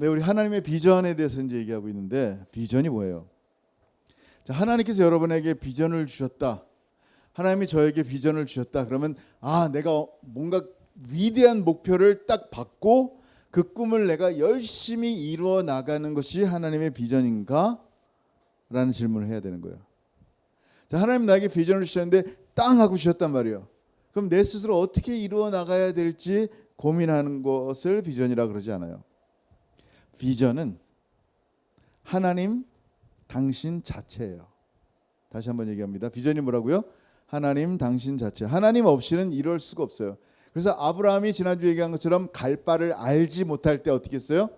네, 우리 하나님의 비전에 대해서 이제 얘기하고 있는데 비전이 뭐예요? 자, 하나님께서 여러분에게 비전을 주셨다. 하나님이 저에게 비전을 주셨다. 그러면 내가 뭔가 위대한 목표를 딱 받고 그 꿈을 내가 열심히 이루어 나가는 것이 하나님의 비전인가? 라는 질문을 해야 되는 거예요. 자, 하나님 나에게 비전을 주셨는데 땅 하고 주셨단 말이에요. 그럼 내 스스로 어떻게 이루어 나가야 될지 고민하는 것을 비전이라 그러지 않아요. 비전은 하나님 당신 자체예요. 다시 한번 얘기합니다. 비전이 뭐라고요? 하나님 당신 자체. 하나님 없이는 이럴 수가 없어요. 그래서 아브라함이 지난주 얘기한 것처럼 갈 바를 알지 못할 때 어떻게 했어요?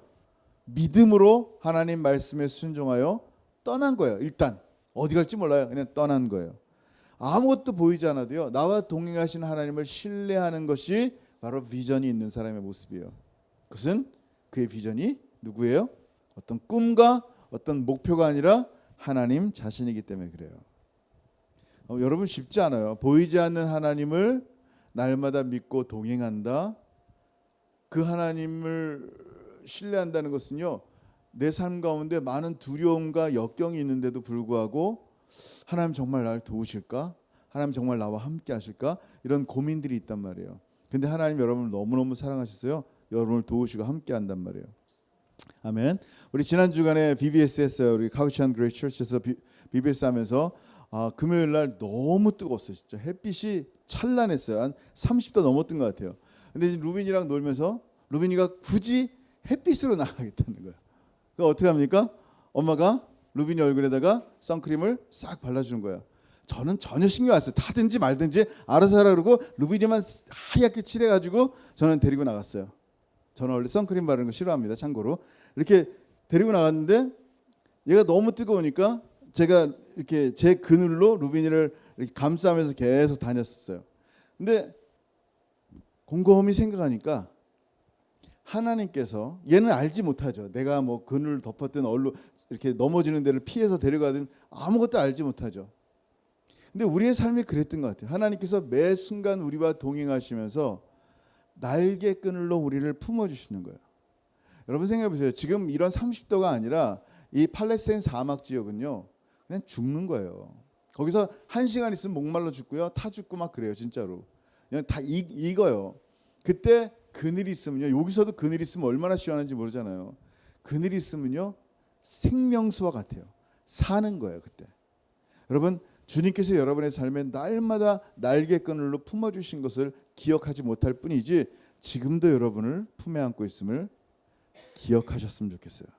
믿음으로 하나님 말씀에 순종하여 떠난 거예요. 일단 어디 갈지 몰라요. 그냥 떠난 거예요. 아무것도 보이지 않아도요, 나와 동행하시는 하나님을 신뢰하는 것이 바로 비전이 있는 사람의 모습이에요. 그것은 그의 비전이 누구예요? 어떤 꿈과 어떤 목표가 아니라 하나님 자신이기 때문에 그래요. 여러분 쉽지 않아요. 보이지 않는 하나님을 날마다 믿고 동행한다. 그 하나님을 신뢰한다는 것은요, 내 삶 가운데 많은 두려움과 역경이 있는데도 불구하고 하나님 정말 나를 도우실까? 하나님 정말 나와 함께 하실까? 이런 고민들이 있단 말이에요. 근데 하나님 여러분을 너무너무 사랑하셨어요. 여러분을 도우시고 함께 한단 말이에요. 아멘. 우리 지난 주간에 BBS 했어요. 우리 카우치안 그레이트 처치에서 BBS 하면서 금요일 날 너무 뜨거웠어요. 진짜 햇빛이 찬란했어요. 한 30도 넘었던 것 같아요. 근데 루빈이랑 놀면서 루빈이가 굳이 햇빛으로 나가겠다는 거예요. 그러니까 어떻게 합니까? 엄마가 루빈이 얼굴에다가 선크림을 싹 발라주는 거예요. 저는 전혀 신경 안 써요. 타든지 말든지 알아서 하라 그러고 루빈이만 하얗게 칠해가지고 저는 데리고 나갔어요. 저는 원래 선크림 바르는 거 싫어합니다. 참고로. 이렇게 데리고 나갔는데 얘가 너무 뜨거우니까 제가 이렇게 제 그늘로 루빈이를 이렇게 감싸면서 계속 다녔었어요. 근데 곰곰이 생각하니까 하나님께서, 얘는 알지 못하죠. 내가 뭐 그늘을 덮었든 얼로 이렇게 넘어지는 데를 피해서 데려가든 아무것도 알지 못하죠. 근데 우리의 삶이 그랬던 것 같아요. 하나님께서 매 순간 우리와 동행하시면서 날개 끈으로 우리를 품어주시는 거예요. 여러분 생각해 보세요. 지금 이런 30도가 아니라 이 팔레스타인 사막 지역은요, 그냥 죽는 거예요. 거기서 1시간 있으면 목말라 죽고요, 타 죽고 막 그래요. 진짜로 그냥 다 익어요. 그때 그늘이 있으면요, 여기서도 그늘이 있으면 얼마나 시원한지 모르잖아요. 그늘이 있으면요 생명수와 같아요. 사는 거예요. 그때 여러분, 주님께서 여러분의 삶에 날마다 날개끈으로 품어주신 것을 기억하지 못할 뿐이지 지금도 여러분을 품에 안고 있음을 기억하셨으면 좋겠어요.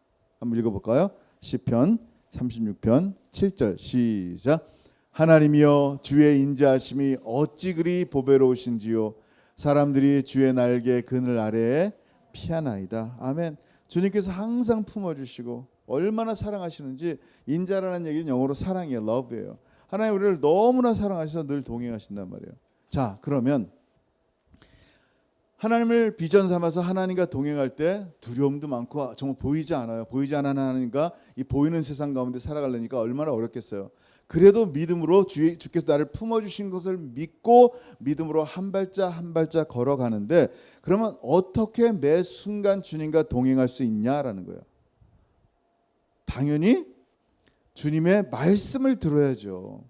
한번 읽어볼까요? 시편 36편 7절 시작. 하나님이여, 주의 인자하심이 어찌 그리 보배로우신지요. 사람들이 주의 날개 그늘 아래에 피하나이다. 아멘. 주님께서 항상 품어주시고 얼마나 사랑하시는지, 인자라는 얘기는 영어로 사랑이에요. love예요. 하나님 우리를 너무나 사랑하셔서 늘 동행하신단 말이에요. 자, 그러면 하나님을 비전 삼아서 하나님과 동행할 때 두려움도 많고 정말 보이지 않아요. 보이지 않는 하나님과 이 보이는 세상 가운데 살아가려니까 얼마나 어렵겠어요. 그래도 믿음으로 주께서 나를 품어주신 것을 믿고 믿음으로 한 발짝 한 발짝 걸어가는데, 그러면 어떻게 매 순간 주님과 동행할 수 있냐라는 거예요. 당연히 주님의 말씀을 들어야죠.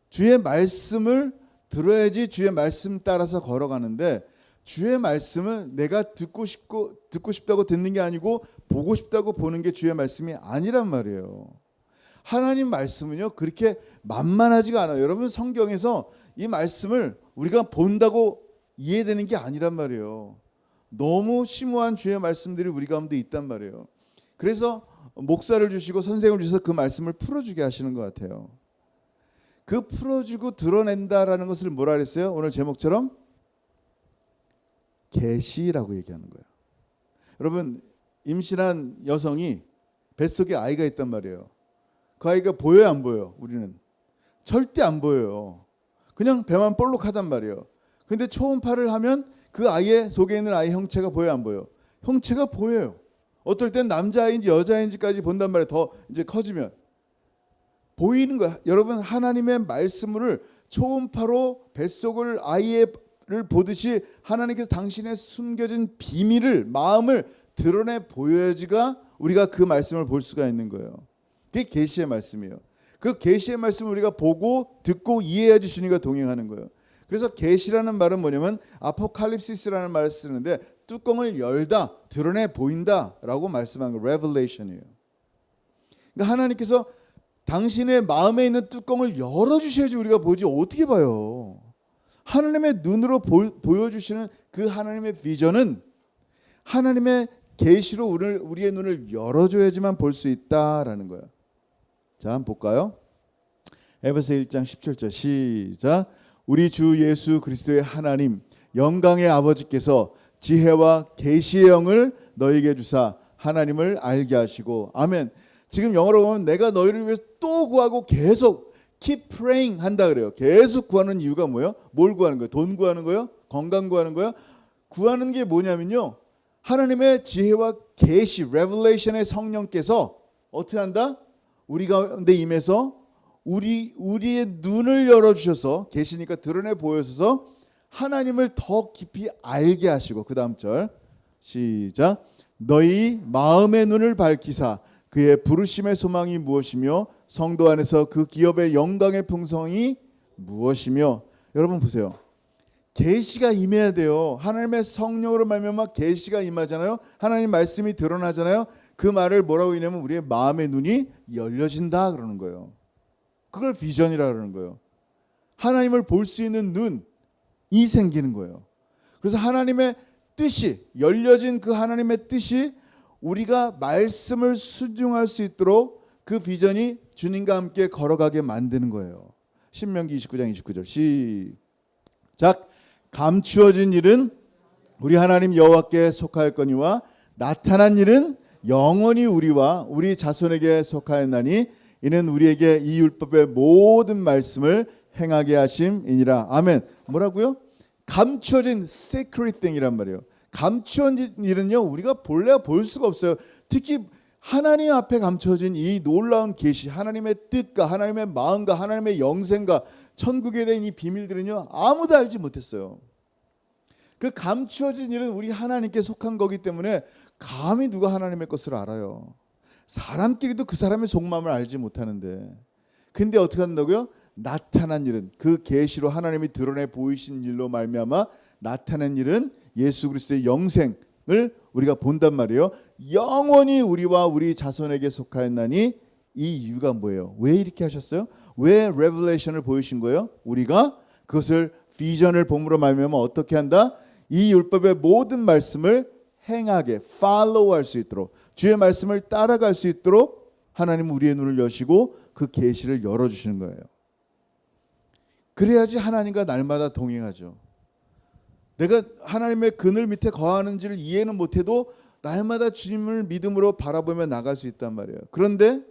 주의 말씀을 들어야지 주의 말씀 따라서 걸어가는데, 주의 말씀을 내가 듣고 싶다고 듣는 게 아니고 보고 싶다고 보는 게 주의 말씀이 아니란 말이에요. 하나님 말씀은요 그렇게 만만하지가 않아요. 여러분, 성경에서 이 말씀을 우리가 본다고 이해되는 게 아니란 말이에요. 너무 심오한 주의 말씀들이 우리 가운데 있단 말이에요. 그래서 목사를 주시고 선생을 주셔서 그 말씀을 풀어주게 하시는 것 같아요. 그 풀어주고 드러낸다라는 것을 뭐라 그랬어요? 오늘 제목처럼 계시라고 얘기하는 거예요. 여러분, 임신한 여성이 뱃속에 아이가 있단 말이에요. 그 아이가 보여요, 안 보여요? 우리는 절대 안 보여요. 그냥 배만 볼록하단 말이에요. 근데 초음파를 하면 그 아이의 속에 있는 아이 형체가 보여요, 안 보여요? 형체가 보여요. 어떨 땐 남자아이인지 여자아이인지까지 본단 말이에요. 더 이제 커지면 보이는 거야. 여러분, 하나님의 말씀을 초음파로 뱃속을 아이를 보듯이 하나님께서 당신의 숨겨진 비밀을, 마음을 드러내 보여야지가 우리가 그 말씀을 볼 수가 있는 거예요. 그게 계시의 말씀이에요. 그 계시의 말씀을 우리가 보고 듣고 이해해야지 주님과 동행하는 거예요. 그래서 계시라는 말은 뭐냐면 아포칼립시스라는 말을 쓰는데 뚜껑을 열다, 드러내 보인다라고 말씀한 거 레벨레이션이에요. 그러니까 하나님께서 당신의 마음에 있는 뚜껑을 열어주셔야지 우리가 보지 어떻게 봐요. 하나님의 눈으로 보여주시는 그 하나님의 비전은 하나님의 계시로 우리의 눈을 열어줘야지만 볼 수 있다라는 거예요. 자, 한번 볼까요? 에베소 1장 17절 시작. 우리 주 예수 그리스도의 하나님 영광의 아버지께서 지혜와 계시의 영을 너희에게 주사 하나님을 알게 하시고 아멘. 지금 영어로 보면 내가 너희를 위해서 또 구하고 계속 keep praying 한다 그래요. 계속 구하는 이유가 뭐예요? 뭘 구하는 거예요? 돈 구하는 거예요? 건강 구하는 거예요? 구하는 게 뭐냐면요, 하나님의 지혜와 계시 revelation의 성령께서 어떻게 한다? 우리 가운데 임해서 우리의 눈을 열어주셔서 계시니까 드러내 보여서 하나님을 더 깊이 알게 하시고, 그 다음 절 시작. 너희 마음의 눈을 밝히사 그의 부르심의 소망이 무엇이며 성도 안에서 그 기업의 영광의 풍성이 무엇이며. 여러분 보세요. 계시가 임해야 돼요. 하나님의 성령으로 말미암아 계시가 임하잖아요. 하나님 말씀이 드러나잖아요. 그 말을 뭐라고 하냐면 우리의 마음의 눈이 열려진다 그러는 거예요. 그걸 비전이라 그러는 거예요. 하나님을 볼 수 있는 눈이 생기는 거예요. 그래서 하나님의 뜻이 열려진 그 하나님의 뜻이 우리가 말씀을 순종할 수 있도록 그 비전이 주님과 함께 걸어가게 만드는 거예요. 신명기 29장 29절 시작. 감추어진 일은 우리 하나님 여호와께 속하였거니와 나타난 일은 영원히 우리와 우리 자손에게 속하였나니 이는 우리에게 이 율법의 모든 말씀을 행하게 하심이니라. 아멘. 뭐라고요? 감추어진 secret thing이란 말이에요. 감추어진 일은요, 우리가 본래 볼 수가 없어요. 특히 하나님 앞에 감춰진 이 놀라운 계시, 하나님의 뜻과 하나님의 마음과 하나님의 영생과 천국에 대한 이 비밀들은요, 아무도 알지 못했어요. 그 감추어진 일은 우리 하나님께 속한 거기 때문에 감히 누가 하나님의 것을 알아요. 사람끼리도 그 사람의 속마음을 알지 못하는데, 근데 어떻게 한다고요? 나타난 일은, 그 계시로 하나님이 드러내 보이신 일로 말미암아 나타난 일은 예수 그리스도의 영생을 우리가 본단 말이에요. 영원히 우리와 우리 자손에게 속하였나니. 이 이유가 뭐예요? 왜 이렇게 하셨어요? 왜 레벨레이션을 보이신 거예요? 우리가 그것을 비전을 봄으로 말미암아 어떻게 한다? 이 율법의 모든 말씀을 행하게 follow할 수 있도록, 주의 말씀을 따라갈 수 있도록 하나님은 우리의 눈을 여시고 그 계시를 열어주시는 거예요. 그래야지 하나님과 날마다 동행하죠. 내가 하나님의 그늘 밑에 거하는지를 이해는 못해도 날마다 주님을 믿음으로 바라보며 나갈 수 있단 말이에요. 그런데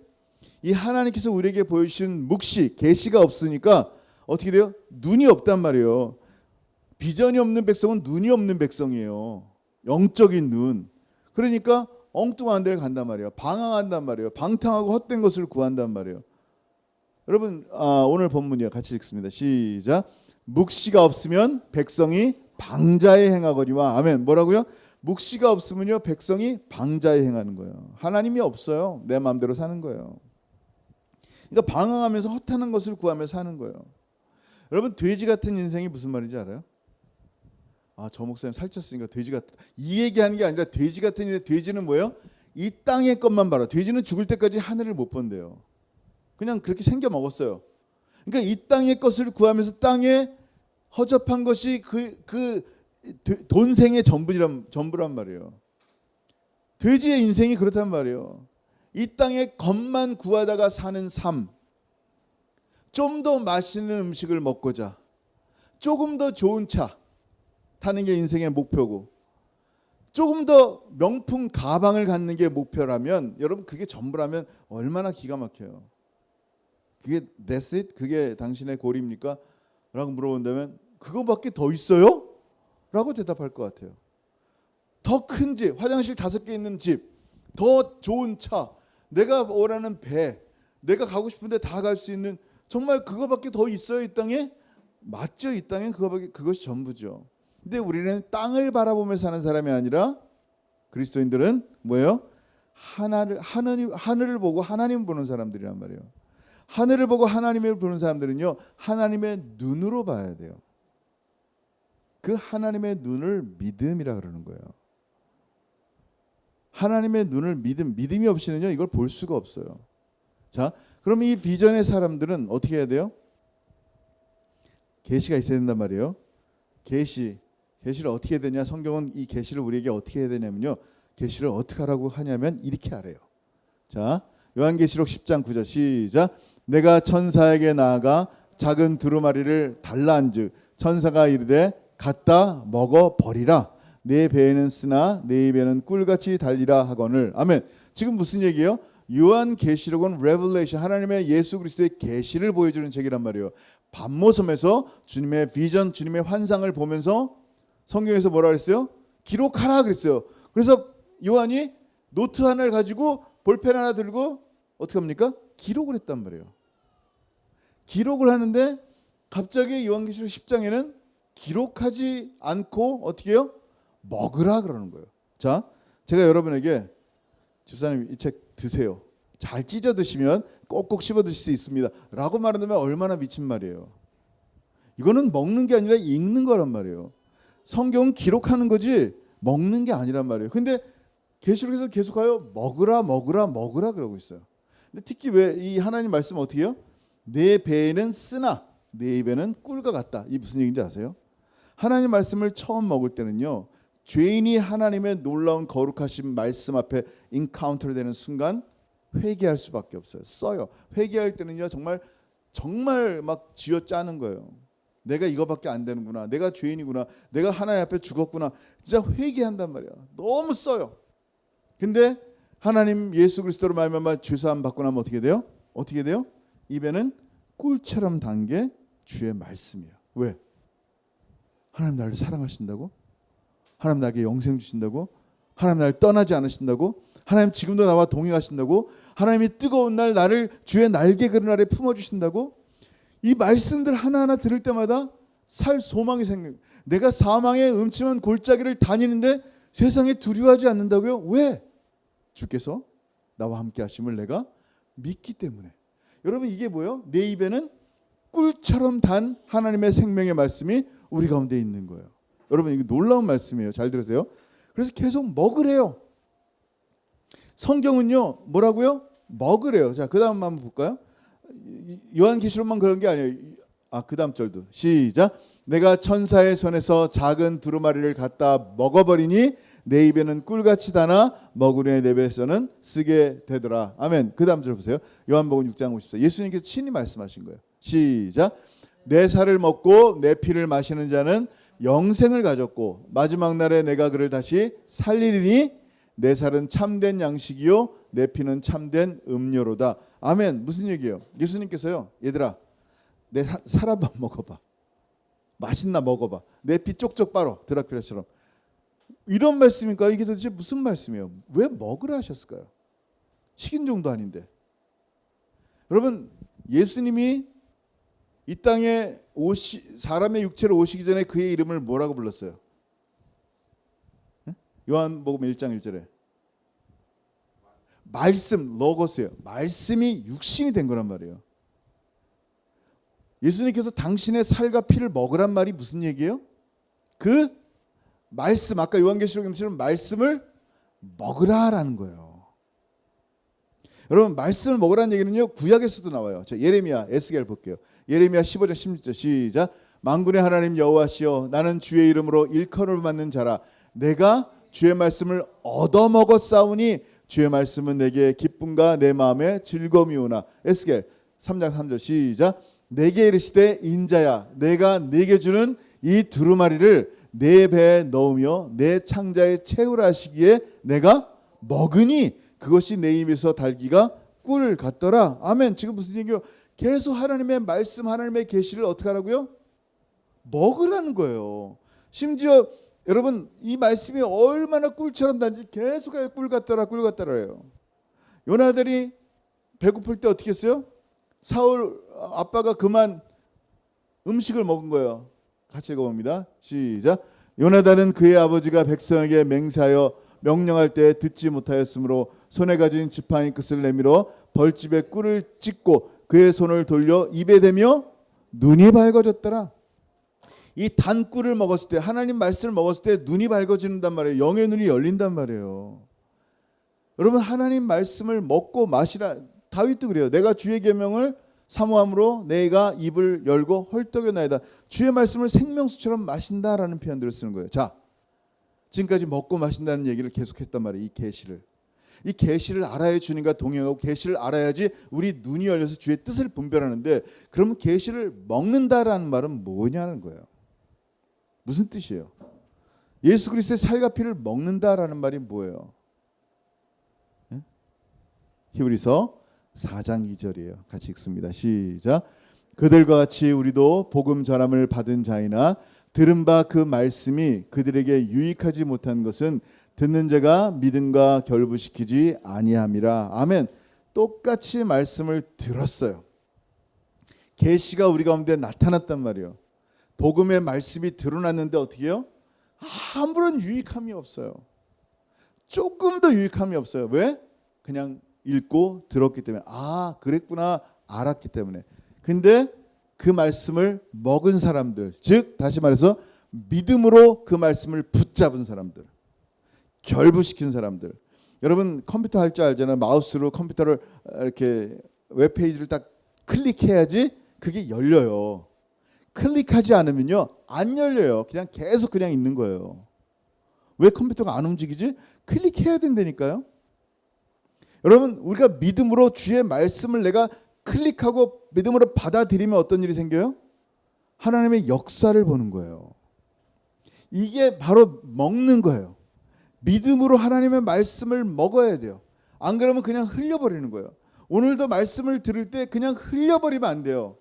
이 하나님께서 우리에게 보여주신 묵시, 계시가 없으니까 어떻게 돼요? 눈이 없단 말이에요. 비전이 없는 백성은 눈이 없는 백성이에요. 영적인 눈. 그러니까 엉뚱한 데를 간단 말이에요. 방황한단 말이에요. 방탕하고 헛된 것을 구한단 말이에요. 여러분, 오늘 본문이요, 같이 읽습니다. 시작. 묵시가 없으면 백성이 방자에 행하거니와. 아멘. 뭐라고요? 묵시가 없으면요, 백성이 방자에 행하는 거예요. 하나님이 없어요. 내 마음대로 사는 거예요. 그러니까 방황하면서 헛하는 것을 구하며 사는 거예요. 여러분, 돼지 같은 인생이 무슨 말인지 알아요? 저 목사님 살쪘으니까 돼지 같다. 이 얘기하는 게 아니라 돼지 같은 인생. 돼지는 뭐예요? 이 땅의 것만 봐라. 돼지는 죽을 때까지 하늘을 못 본대요. 그냥 그렇게 생겨 먹었어요. 그러니까 이 땅의 것을 구하면서 땅에 허접한 것이 그 돈생의 전부란 말이에요. 돼지의 인생이 그렇단 말이에요. 이 땅의 것만 구하다가 사는 삶. 좀 더 맛있는 음식을 먹고자, 조금 더 좋은 차 타는 게 인생의 목표고, 조금 더 명품 가방을 갖는 게 목표라면, 여러분 그게 전부라면 얼마나 기가 막혀요. 그게 that's it? 그게 당신의 고리입니까? 라고 물어본다면 그거밖에 더 있어요? 라고 대답할 것 같아요. 더 큰 집, 화장실 5개 있는 집, 더 좋은 차, 내가 원하는 배, 내가 가고 싶은데 다 갈 수 있는, 정말 그거밖에 더 있어요 이 땅에? 맞죠? 이 땅엔 그것이 전부죠. 근데 우리는 땅을 바라보며 사는 사람이 아니라 그리스도인들은 뭐예요? 하늘을 보고 하나님을 보는 사람들이란 말이에요. 하늘을 보고 하나님을 보는 사람들은요, 하나님의 눈으로 봐야 돼요. 그 하나님의 눈을 믿음이라 그러는 거예요. 하나님의 눈을 믿음이 없이는요, 이걸 볼 수가 없어요. 자, 그럼 이 비전의 사람들은 어떻게 해야 돼요? 계시가 있어야 된단 말이에요. 계시를 어떻게 해야 되냐? 성경은 이 계시를 우리에게 어떻게 해야 되냐면요, 계시를 어떻게 하라고 하냐면 이렇게 하래요. 자, 요한계시록 10장 9절 시작. 내가 천사에게 나아가 작은 두루마리를 달라한즉 천사가 이르되 갖다 먹어 버리라. 내 배에는 쓰나 내 입에는 꿀같이 달리라 하거늘. 아멘. 지금 무슨 얘기예요? 요한계시록은 레벨레이션, 하나님의 예수 그리스도의 계시를 보여주는 책이란 말이에요. 밤모섬에서 주님의 비전, 주님의 환상을 보면서 성경에서 뭐라 그랬어요? 기록하라 그랬어요. 그래서 요한이 노트 하나를 가지고 볼펜 하나 들고 어떻게 합니까? 기록을 했단 말이에요. 기록을 하는데 갑자기 요한계시록 10장에는 기록하지 않고 어떻게 해요? 먹으라 그러는 거예요. 자, 제가 여러분에게 집사님 이 책 드세요. 잘 찢어 드시면 꼭꼭 씹어 드실 수 있습니다. 라고 말한다면 얼마나 미친 말이에요. 이거는 먹는 게 아니라 읽는 거란 말이에요. 성경은 기록하는 거지 먹는 게 아니란 말이에요. 근데 계시록에서 계속하여 먹으라 그러고 있어요. 근데 특히 왜 이 하나님 말씀 어떻게 해요? 내 배에는 쓰나 내 입에는 꿀과 같다. 이 무슨 얘기인지 아세요? 하나님 말씀을 처음 먹을 때는요, 죄인이 하나님의 놀라운 거룩하신 말씀 앞에 인카운터 되는 순간 회개할 수밖에 없어요. 써요. 회개할 때는요, 정말 막 쥐어짜는 거예요. 내가 이거밖에 안 되는구나. 내가 죄인이구나. 내가 하나님 앞에 죽었구나. 진짜 회개한단 말이야. 너무 써요. 근데 하나님 예수 그리스도로 말미암아 죄사함 받고 나면 어떻게 돼요? 어떻게 돼요? 입에는 꿀처럼 단 게 주의 말씀이에요. 왜? 하나님 나를 사랑하신다고? 하나님 나에게 영생 주신다고? 하나님 나를 떠나지 않으신다고? 하나님 지금도 나와 동행하신다고? 하나님이 뜨거운 날 나를 주의 날개 그늘 아래 품어주신다고? 이 말씀들 하나하나 들을 때마다 살 소망이 생겨요. 내가 사망의 음침한 골짜기를 다니는데 세상에 두려워하지 않는다고요? 왜? 주께서 나와 함께 하심을 내가 믿기 때문에. 여러분 이게 뭐예요? 내 입에는 꿀처럼 단 하나님의 생명의 말씀이 우리 가운데 있는 거예요. 여러분 이게 놀라운 말씀이에요. 잘 들으세요. 그래서 계속 먹으래요. 성경은요 뭐라고요? 먹으래요. 자, 그 다음 한번 볼까요? 요한계시록만 그런 게 아니에요. 그 다음 절도 시작. 내가 천사의 손에서 작은 두루마리를 갖다 먹어버리니 내 입에는 꿀같이 다나 먹으려 내 배에서는 쓰게 되더라. 아멘. 그 다음 절 보세요. 요한복음 6장 54. 예수님께서 친히 말씀하신 거예요. 시작. 내 살을 먹고 내 피를 마시는 자는 영생을 가졌고 마지막 날에 내가 그를 다시 살리리니 내 살은 참된 양식이요 내 피는 참된 음료로다. 아멘. 무슨 얘기예요? 예수님께서요, 얘들아 내 살 한번 먹어봐. 맛있나 먹어봐. 내 피 쪽쪽 빨어. 드라큘라처럼. 이런 말씀일까요? 이게 도대체 무슨 말씀이에요? 왜 먹으라 하셨을까요? 식인종도 아닌데. 여러분 예수님이 이 땅에 사람의 육체로 오시기 전에 그의 이름을 뭐라고 불렀어요? 요한복음 1장 1절에 말씀, 로고스예요. 말씀이 육신이 된 거란 말이에요. 예수님께서 당신의 살과 피를 먹으란 말이 무슨 얘기예요? 그 말씀, 아까 요한계시록에서처럼 말씀을 먹으라라는 거예요. 여러분 말씀을 먹으라는 얘기는요 구약에서도 나와요. 자, 예레미야, 에스겔 볼게요. 예레미야 15장 16절 시작. 만군의 하나님 여호와시여 나는 주의 이름으로 일컬음을 받는 자라. 내가 주의 말씀을 얻어먹었사오니 주의 말씀은 내게 기쁨과 내 마음에 즐거움이 오나. 에스겔 3장 3절 시작. 내게 이르시되 인자야 내가 네게 주는 이 두루마리를 내 배에 넣으며 내 창자에 채우라 하시기에 내가 먹으니 그것이 내 입에서 달기가 꿀 같더라. 아멘. 지금 무슨 얘기예요? 계속 하나님의 말씀, 하나님의 계시를 어떻게 하라고요? 먹으라는 거예요. 심지어 여러분 이 말씀이 얼마나 꿀처럼 단지 계속해서 꿀 같더라예요. 요나단이 배고플 때 어떻게 했어요? 사울 아빠가 그만 음식을 먹은 거예요. 같이 읽어봅니다. 시작. 요나단은 그의 아버지가 백성에게 맹세하여 명령할 때 듣지 못하였으므로 손에 가진 지팡이 끝을 내밀어 벌집에 꿀을 찍고 그의 손을 돌려 입에 대며 눈이 밝아졌더라. 이 단 꿀을 먹었을 때, 하나님 말씀을 먹었을 때 눈이 밝아진단 말이에요. 영의 눈이 열린단 말이에요. 여러분, 하나님 말씀을 먹고 마시라. 다윗도 그래요. 내가 주의 계명을 사모함으로 내가 입을 열고 헐떡여나이다. 주의 말씀을 생명수처럼 마신다라는 표현들을 쓰는 거예요. 자, 지금까지 먹고 마신다는 얘기를 계속했단 말이에요. 이 계시를. 이 계시를 알아야 주님과 동행하고 계시를 알아야지 우리 눈이 열려서 주의 뜻을 분별하는데, 그러면 계시를 먹는다라는 말은 뭐냐는 거예요. 무슨 뜻이에요? 예수 그리스도의 살과 피를 먹는다라는 말이 뭐예요? 네? 히브리서 4장 2절이에요. 같이 읽습니다. 시작. 그들과 같이 우리도 복음 전함을 받은 자이나 들은 바 그 말씀이 그들에게 유익하지 못한 것은 듣는 자가 믿음과 결부시키지 아니함이라. 아멘. 똑같이 말씀을 들었어요. 계시가 우리 가운데 나타났단 말이에요. 복음의 말씀이 드러났는데 어떻게 해요? 아무런 유익함이 없어요. 조금도 유익함이 없어요. 왜? 그냥 읽고 들었기 때문에. 아, 그랬구나 알았기 때문에. 근데 그 말씀을 먹은 사람들, 즉 다시 말해서 믿음으로 그 말씀을 붙잡은 사람들, 결부시킨 사람들. 여러분 컴퓨터 할 줄 알잖아요. 마우스로 컴퓨터를 이렇게 웹페이지를 딱 클릭해야지 그게 열려요. 클릭하지 않으면요 안 열려요. 그냥 계속 그냥 있는 거예요. 왜 컴퓨터가 안 움직이지? 클릭해야 된다니까요. 여러분, 우리가 믿음으로 주의 말씀을 내가 클릭하고 믿음으로 받아들이면 어떤 일이 생겨요? 하나님의 역사를 보는 거예요. 이게 바로 먹는 거예요. 믿음으로 하나님의 말씀을 먹어야 돼요. 안 그러면 그냥 흘려버리는 거예요. 오늘도 말씀을 들을 때 그냥 흘려버리면 안 돼요.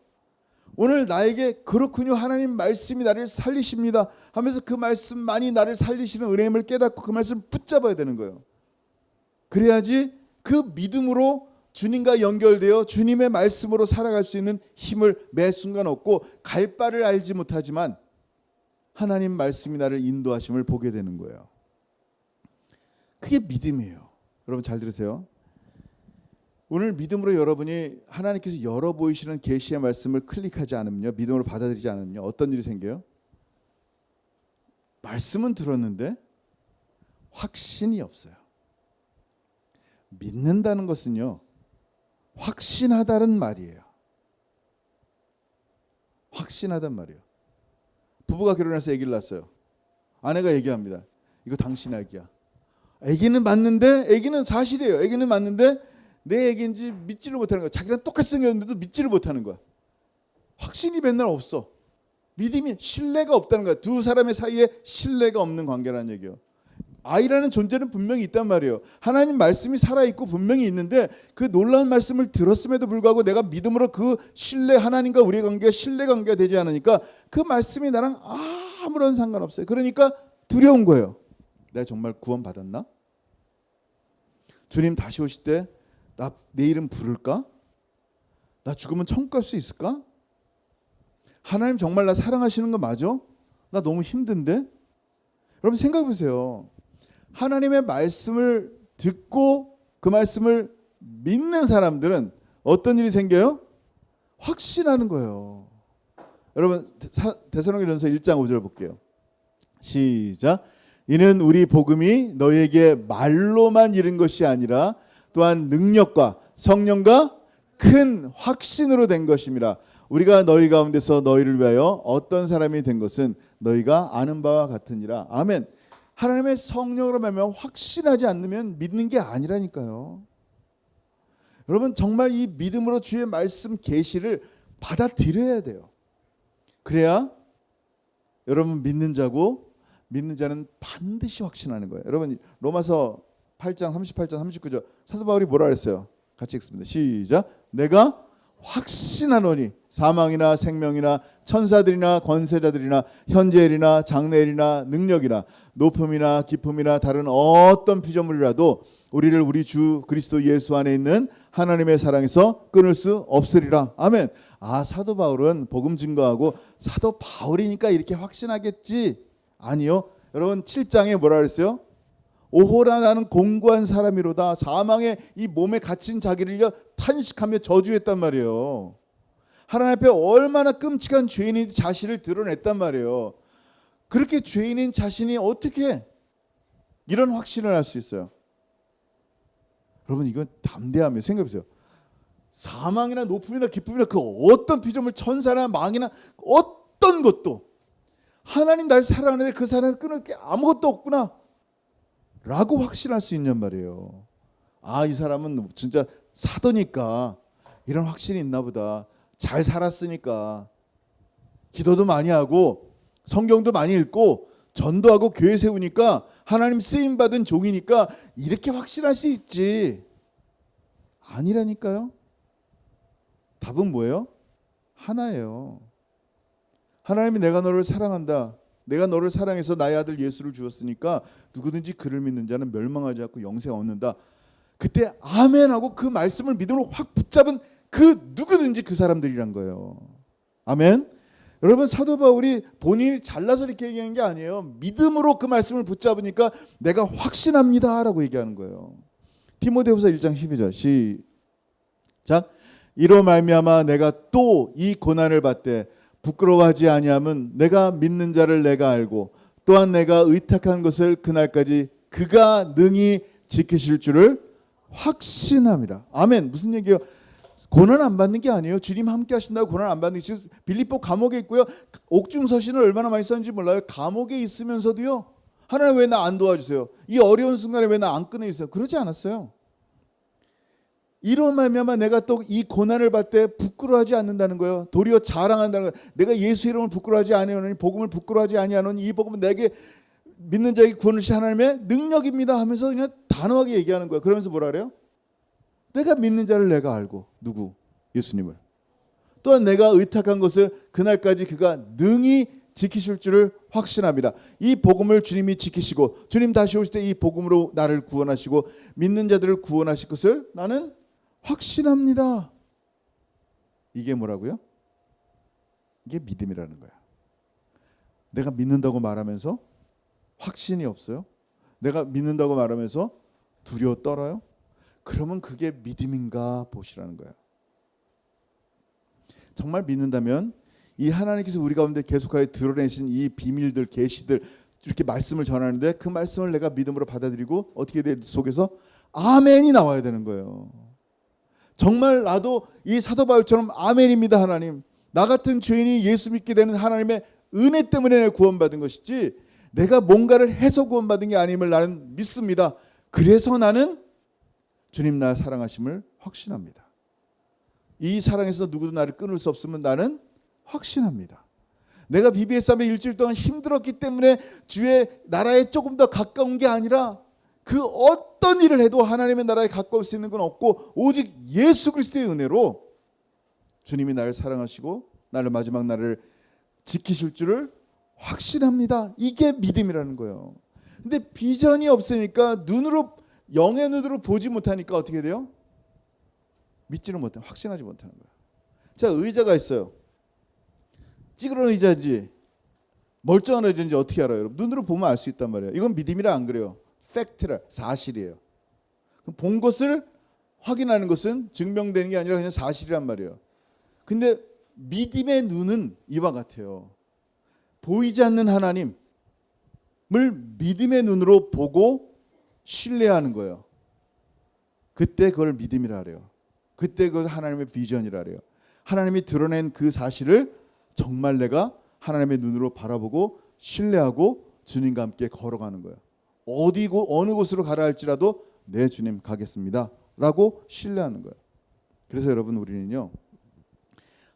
오늘 나에게 그렇군요, 하나님 말씀이 나를 살리십니다 하면서 그 말씀만이 나를 살리시는 은혜임을 깨닫고 그 말씀을 붙잡아야 되는 거예요. 그래야지 그 믿음으로 주님과 연결되어 주님의 말씀으로 살아갈 수 있는 힘을 매 순간 얻고, 갈 바를 알지 못하지만 하나님 말씀이 나를 인도하심을 보게 되는 거예요. 그게 믿음이에요. 여러분 잘 들으세요. 오늘 믿음으로 여러분이 하나님께서 열어 보이시는 계시의 말씀을 클릭하지 않으면요, 믿음으로 받아들이지 않으면요, 어떤 일이 생겨요? 말씀은 들었는데 확신이 없어요. 믿는다는 것은요, 확신하다는 말이에요. 확신하단 말이에요. 부부가 결혼해서 아기를 낳았어요. 아내가 얘기합니다. 이거 당신 아기야. 아기는 맞는데, 아기는 사실이에요. 아기는 맞는데 내 아기인지 믿지를 못하는 거야. 자기랑 똑같이 생겼는데도 믿지를 못하는 거야. 확신이 맨날 없어. 믿음이, 신뢰가 없다는 거야. 두 사람의 사이에 신뢰가 없는 관계라는 얘기예요. 아이라는 존재는 분명히 있단 말이에요. 하나님 말씀이 살아있고 분명히 있는데, 그 놀라운 말씀을 들었음에도 불구하고 내가 믿음으로 그 신뢰, 하나님과 우리의 관계가 신뢰 관계가 되지 않으니까 그 말씀이 나랑 아무런 상관없어요. 그러니까 두려운 거예요. 내가 정말 구원 받았나? 주님 다시 오실 때 내 이름 부를까? 나 죽으면 천국 갈 수 있을까? 하나님 정말 나 사랑하시는 거 맞아? 나 너무 힘든데? 여러분 생각해 보세요. 하나님의 말씀을 듣고 그 말씀을 믿는 사람들은 어떤 일이 생겨요? 확신하는 거예요. 여러분 데살로니가전서 1장 5절 볼게요. 시작. 이는 우리 복음이 너희에게 말로만 이른 것이 아니라 또한 능력과 성령과 큰 확신으로 된 것임이라. 우리가 너희 가운데서 너희를 위하여 어떤 사람이 된 것은 너희가 아는 바와 같으니라. 아멘. 하나님의 성령으로 말하면 확신하지 않으면 믿는 게 아니라니까요. 여러분 정말 이 믿음으로 주의 말씀 계시를 받아들여야 돼요. 그래야 여러분 믿는 자고, 믿는 자는 반드시 확신하는 거예요. 여러분 로마서 8장 38장 39절 사도 바울이 뭐라 그랬어요? 같이 읽습니다. 시작. 내가 확신하노니 사망이나 생명이나 천사들이나 권세자들이나 현재일이나 장래일이나 능력이나 높음이나 깊음이나 다른 어떤 피조물이라도 우리를 우리 주 그리스도 예수 안에 있는 하나님의 사랑에서 끊을 수 없으리라. 아멘. 아, 사도 바울은 복음 증거하고 사도 바울이니까 이렇게 확신하겠지? 아니요. 여러분 7장에 뭐라 그랬어요? 오호라 나는 공고한 사람이로다. 사망의 이 몸에 갇힌 자기를 탄식하며 저주했단 말이에요. 하나님 앞에 얼마나 끔찍한 죄인이 자신을 드러냈단 말이에요. 그렇게 죄인인 자신이 어떻게 이런 확신을 할 수 있어요? 여러분, 이건 담대함이에요. 생각해보세요. 사망이나 높음이나 기쁨이나 그 어떤 피조물, 천사나 망이나 어떤 것도 하나님 날 사랑하는데 그 사랑을 끊을 게 아무것도 없구나 라고 확신할 수 있냔 말이에요. 아, 이 사람은 진짜 사도니까 이런 확신이 있나 보다. 잘 살았으니까 기도도 많이 하고 성경도 많이 읽고 전도하고 교회 세우니까 하나님 쓰임받은 종이니까 이렇게 확신할 수 있지. 아니라니까요. 답은 뭐예요? 하나예요. 하나님이 내가 너를 사랑한다. 내가 너를 사랑해서 나의 아들 예수를 주었으니까 누구든지 그를 믿는 자는 멸망하지 않고 영생을 얻는다. 그때 아멘하고 그 말씀을 믿음으로 확 붙잡은 그 누구든지 그 사람들이란 거예요. 아멘. 여러분, 사도 바울이 본인이 잘나서 이렇게 얘기하는 게 아니에요. 믿음으로 그 말씀을 붙잡으니까 내가 확신합니다 라고 얘기하는 거예요. 디모데후서 1장 12절 시작. 이로 말미암아 내가 또 이 고난을 받되 부끄러워하지 아니함은 내가 믿는 자를 내가 알고 또한 내가 의탁한 것을 그날까지 그가 능히 지키실 줄을 확신함이라. 아멘. 무슨 얘기예요? 고난 안 받는 게 아니에요. 주님 함께 하신다고 고난 안 받는 게. 지금 빌립보 감옥에 있고요. 옥중서신을 얼마나 많이 썼는지 몰라요. 감옥에 있으면서도요. 하나님 왜 나 안 도와주세요? 이 어려운 순간에 왜 나 안 끊어 있어요? 그러지 않았어요. 이로 말미암아 내가 또 이 고난을 받을 때 부끄러워하지 않는다는 거예요. 도리어 자랑한다는 거예요. 내가 예수 이름을 부끄러워하지 아니하노니 복음을 부끄러워하지 아니하노니 이 복음은 내게 믿는 자에게 구원을 주신 하나님의 능력입니다 하면서 그냥 단호하게 얘기하는 거예요. 그러면서 뭐라 그래요? 내가 믿는 자를 내가 알고. 누구? 예수님을. 또한 내가 의탁한 것을 그날까지 그가 능히 지키실 줄을 확신합니다. 이 복음을 주님이 지키시고 주님 다시 오실 때 이 복음으로 나를 구원하시고 믿는 자들을 구원하실 것을 나는 확신합니다. 이게 뭐라고요? 이게 믿음이라는 거야. 내가 믿는다고 말하면서 확신이 없어요? 내가 믿는다고 말하면서 두려워 떨어요? 그러면 그게 믿음인가 보시라는 거야. 정말 믿는다면 이 하나님께서 우리 가운데 계속하여 드러내신 이 비밀들, 계시들 이렇게 말씀을 전하는데 그 말씀을 내가 믿음으로 받아들이고 어떻게 돼? 속에서 아멘이 나와야 되는 거예요. 정말 나도 이 사도 바울처럼 아멘입니다 하나님. 나 같은 죄인이 예수 믿게 되는 하나님의 은혜 때문에 구원받은 것이지 내가 뭔가를 해서 구원받은 게 아님을 나는 믿습니다. 그래서 나는 주님 나 사랑하심을 확신합니다. 이 사랑에서 누구도 나를 끊을 수 없으면 나는 확신합니다. 내가 BBS함에 일주일 동안 힘들었기 때문에 주의 나라에 조금 더 가까운 게 아니라 그 어떤 일을 해도 하나님의 나라에 가까울 수 있는 건 없고 오직 예수 그리스도의 은혜로 주님이 나를 사랑하시고 나를 마지막 날을 지키실 줄을 확신합니다. 이게 믿음이라는 거예요. 근데 비전이 없으니까 눈으로 영의 눈으로 보지 못하니까 어떻게 돼요? 믿지는 못해, 확신하지 못하는 거예요. 자, 의자가 있어요. 찌그러운 의자인지 멀쩡한 의자인지 어떻게 알아요? 여러분? 눈으로 보면 알 수 있단 말이에요. 이건 믿음이라 안 그래요. 팩트라, 사실이에요. 본 것을 확인하는 것은 증명되는 게 아니라 그냥 사실이란 말이에요. 근데 믿음의 눈은 이와 같아요. 보이지 않는 하나님을 믿음의 눈으로 보고 신뢰하는 거예요. 그때 그걸 믿음이라 그래요. 그때 그걸 하나님의 비전이라 그래요. 하나님이 드러낸 그 사실을 정말 내가 하나님의 눈으로 바라보고 신뢰하고 주님과 함께 걸어가는 거예요. 어디고 어느 곳으로 가라 할지라도 네 주님 가겠습니다 라고 신뢰하는 거예요. 그래서 여러분 우리는요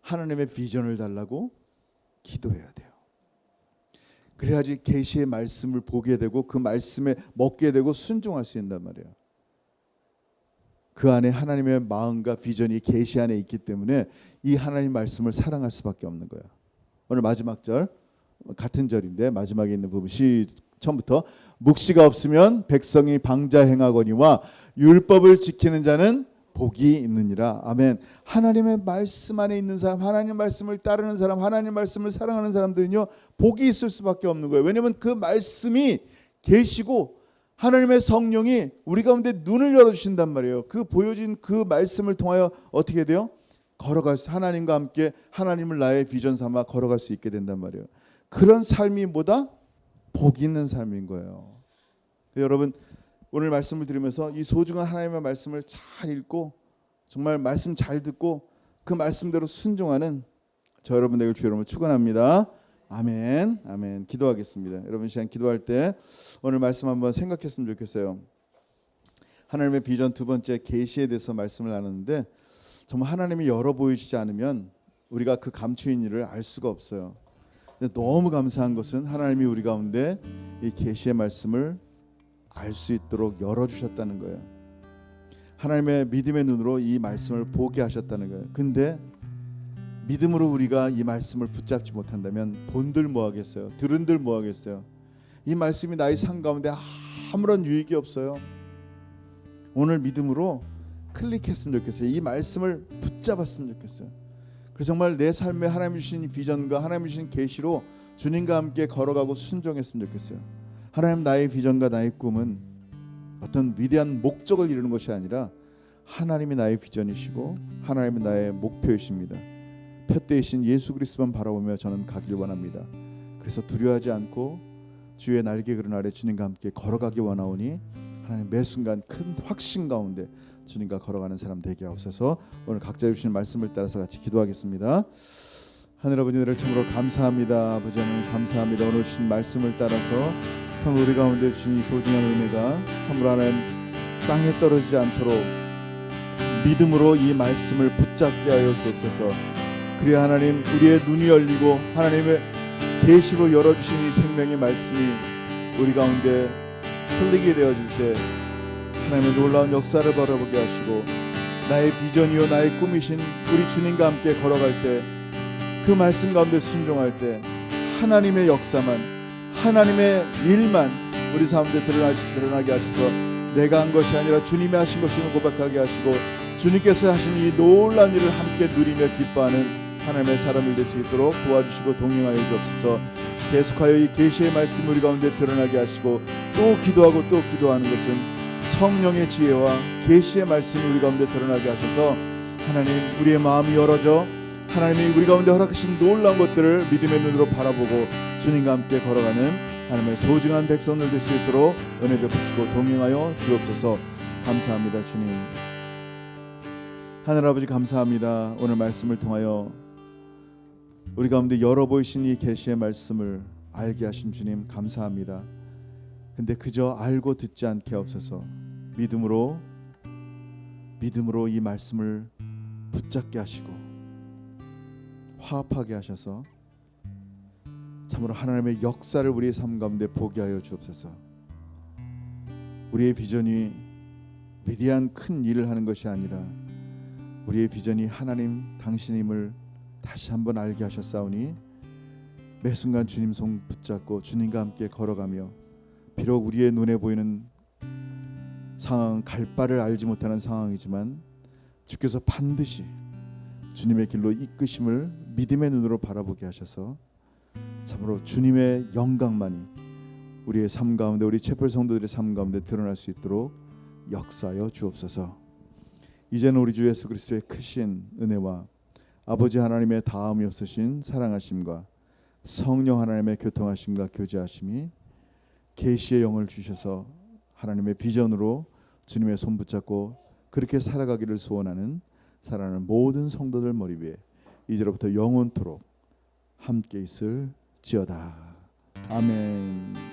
하나님의 비전을 달라고 기도해야 돼요. 그래야지 계시의 말씀을 보게 되고 그 말씀에 먹게 되고 순종할 수 있단 말이에요. 그 안에 하나님의 마음과 비전이 계시 안에 있기 때문에 이 하나님 말씀을 사랑할 수밖에 없는 거예요. 오늘 마지막 절 같은 절인데 마지막에 있는 부분 처음부터 묵시가 없으면 백성이 방자 행하거니와 율법을 지키는 자는 복이 있느니라. 아멘. 하나님의 말씀 안에 있는 사람, 하나님 말씀을 따르는 사람, 하나님 말씀을 사랑하는 사람들은요 복이 있을 수밖에 없는 거예요. 왜냐하면 그 말씀이 계시고 하나님의 성령이 우리 가운데 눈을 열어주신단 말이에요. 그 보여진 그 말씀을 통하여 어떻게 돼요? 걸어갈 수, 하나님과 함께 하나님을 나의 비전 삼아 걸어갈 수 있게 된단 말이에요. 그런 삶이 뭐다? 복 있는 삶인 거예요. 여러분, 오늘 말씀을 들으면서 이 소중한 하나님의 말씀을 잘 읽고 정말 말씀 잘 듣고 그 말씀대로 순종하는 저 여러분 되길 주 여러분을 축원합니다. 아멘. 아멘. 기도하겠습니다. 여러분 시간 기도할 때 오늘 말씀 한번 생각했으면 좋겠어요. 하나님의 비전 두 번째 계시에 대해서 말씀을 나누는데 정말 하나님이 열어 보이시지 않으면 우리가 그 감추인 일을 알 수가 없어요. 근데 너무 감사한 것은 하나님이 우리 가운데 이 계시의 말씀을 알 수 있도록 열어주셨다는 거예요. 하나님의 믿음의 눈으로 이 말씀을 보게 하셨다는 거예요. 근데 믿음으로 우리가 이 말씀을 붙잡지 못한다면 본들 뭐하겠어요? 들은들 뭐하겠어요? 이 말씀이 나의 삶 가운데 아무런 유익이 없어요. 오늘 믿음으로 클릭했으면 좋겠어요. 이 말씀을 붙잡았으면 좋겠어요. 그래서 정말 내 삶에 하나님 주신 비전과 하나님 주신 계시로 주님과 함께 걸어가고 순종했으면 좋겠어요. 하나님, 나의 비전과 나의 꿈은 어떤 위대한 목적을 이루는 것이 아니라 하나님이 나의 비전이시고 하나님이 나의 목표이십니다. 표대이신 예수 그리스도만 바라보며 저는 가길 원합니다. 그래서 두려워하지 않고 주의 날개 그늘 아래 주님과 함께 걸어가기 원하오니 하나님 매 순간 큰 확신 가운데 주님과 걸어가는 사람 되게 하옵소서. 오늘 각자 주시는 말씀을 따라서 같이 기도하겠습니다. 하늘 아버지, 은혜를 참으로 감사합니다. 아버지 하나님 감사합니다. 오늘 주신 말씀을 따라서 참 우리 가운데 주신 이 소중한 은혜가 참으로 하나님 땅에 떨어지지 않도록 믿음으로 이 말씀을 붙잡게 하여 주옵소서. 그래야 하나님 우리의 눈이 열리고 하나님의 계시로 열어주신 이 생명의 말씀이 우리 가운데 흘리게 되어질 때 하나님의 놀라운 역사를 바라보게 하시고 나의 비전이요 나의 꿈이신 우리 주님과 함께 걸어갈 때 그 말씀 가운데 순종할 때 하나님의 역사만, 하나님의 일만 우리 삶 가운데 드러나게 하셔서 내가 한 것이 아니라 주님이 하신 것을 고백하게 하시고 주님께서 하신 이 놀라운 일을 함께 누리며 기뻐하는 하나님의 사람들 될 수 있도록 도와주시고 동행하여 주옵소서. 계속하여 이 계시의 말씀 우리 가운데 드러나게 하시고 또 기도하고 또 기도하는 것은 성령의 지혜와 계시의 말씀이 우리 가운데 드러나게 하셔서 하나님 우리의 마음이 열어져 하나님이 우리 가운데 허락하신 놀라운 것들을 믿음의 눈으로 바라보고 주님과 함께 걸어가는 하나님의 소중한 백성들 될 수 있도록 은혜 베푸시고 동행하여 주옵소서. 감사합니다. 주님, 하늘 아버지 감사합니다. 오늘 말씀을 통하여 우리 가운데 열어 보이신 이 계시의 말씀을 알게 하신 주님 감사합니다. 근데 그저 알고 듣지 않게 하옵소서. 믿음으로 이 말씀을 붙잡게 하시고 화합하게 하셔서 참으로 하나님의 역사를 우리의 삶 가운데 보게 하여 주옵소서. 우리의 비전이 위대한 큰 일을 하는 것이 아니라 우리의 비전이 하나님 당신임을 다시 한번 알게 하셨사오니 매 순간 주님 손 붙잡고 주님과 함께 걸어가며 비록 우리의 눈에 보이는 상황은 갈 바를 알지 못하는 상황이지만 주께서 반드시 주님의 길로 이끄심을 믿음의 눈으로 바라보게 하셔서 참으로 주님의 영광만이 우리의 삶 가운데 우리 채플 성도들의 삶 가운데 드러날 수 있도록 역사하여 주옵소서. 이제는 우리 주 예수 그리스도의 크신 은혜와 아버지 하나님의 다함이 없으신 사랑하심과 성령 하나님의 교통하심과 교제하심이 계시의 영을 주셔서 하나님의 비전으로 주님의 손 붙잡고 그렇게 살아가기를 소원하는 사랑하는 모든 성도들 머리 위에 이제로부터 영원토록 함께 있을지어다. 아멘.